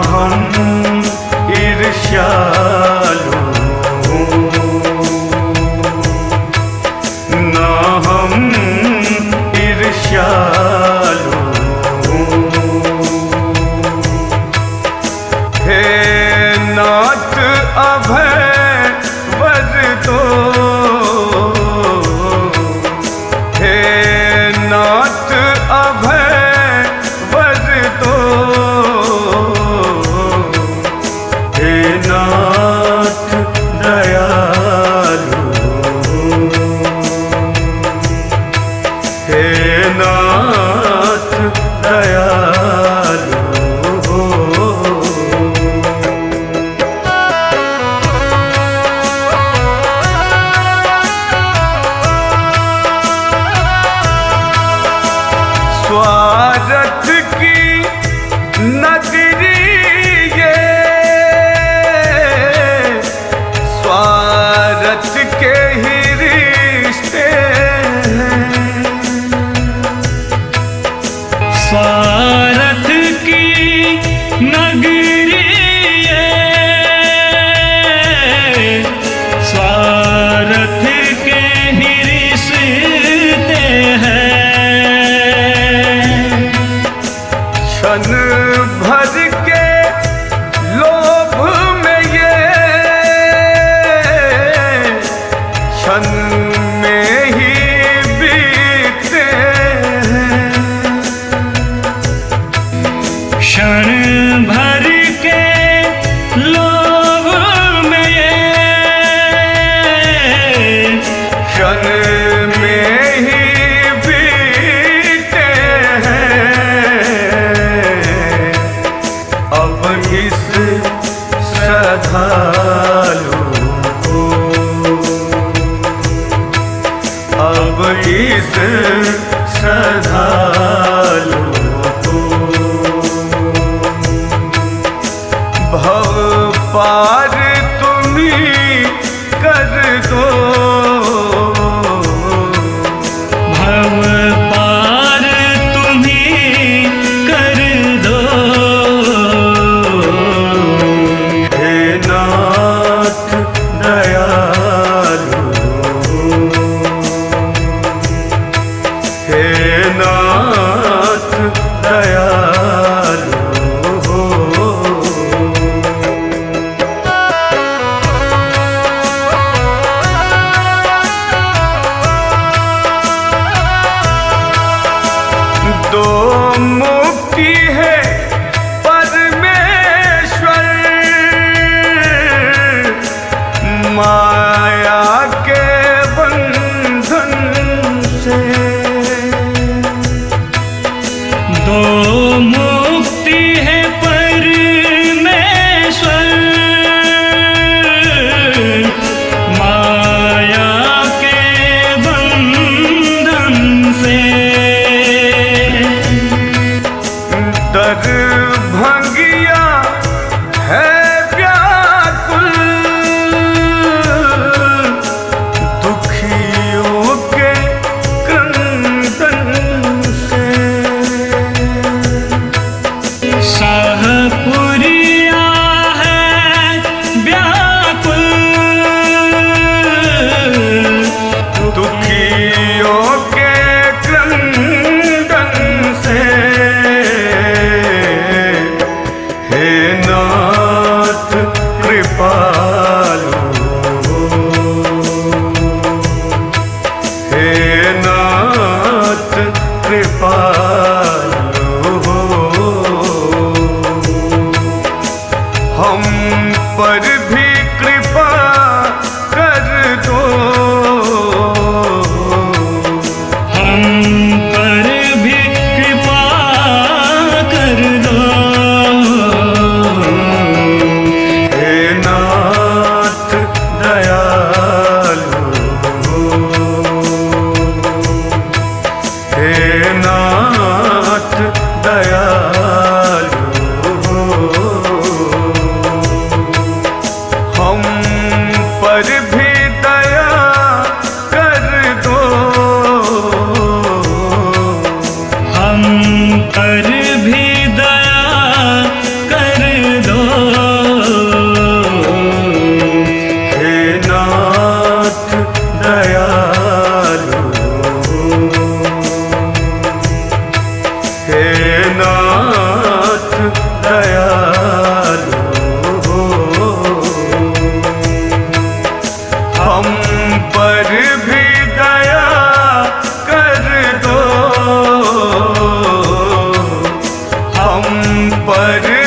हम ईर्ष्यालु, ना हम ईर्ष्यालु। हे नाथ अभय वर दो, हे नाथ अभय वर दो, हे नाथ दयालु, हे नाथ दयालु। स्वार्थ की नगरी ये, स्वार्थ के ही रिश्ते हैं। स्वार्थ की नगरी ये, स्वार्थ के ही रिश्ते हैं। क्षण भर के लोभ में ये, क्षण में ही बीतते हैं। क्षण भर के लोभ में ये, क्षण में ही बीते हैं। अब इस श्रद्धालु को, अब इस श्रद्धालु को भव पार तुम्ही कर दो, भव पार तुम्ही कर दो। हे नाथ दयालु, हे नाथ दयालु। दो मुक्ति है परमेश्वर, माया के बंधन से। दो मुक्ति है परमेश्वर, माया के बंधन से। दरभंगिया है व्याकुल, दुखियों के क्रंदन से। शाहपुरिया है व्याकुल, दुखियों के क्रंदन से। हे नाथ कृपालु, हे नाथ कृपालु। हम पर भी कृपा कर दो, हम पर भी कृपा कर दो। हे नाथ पर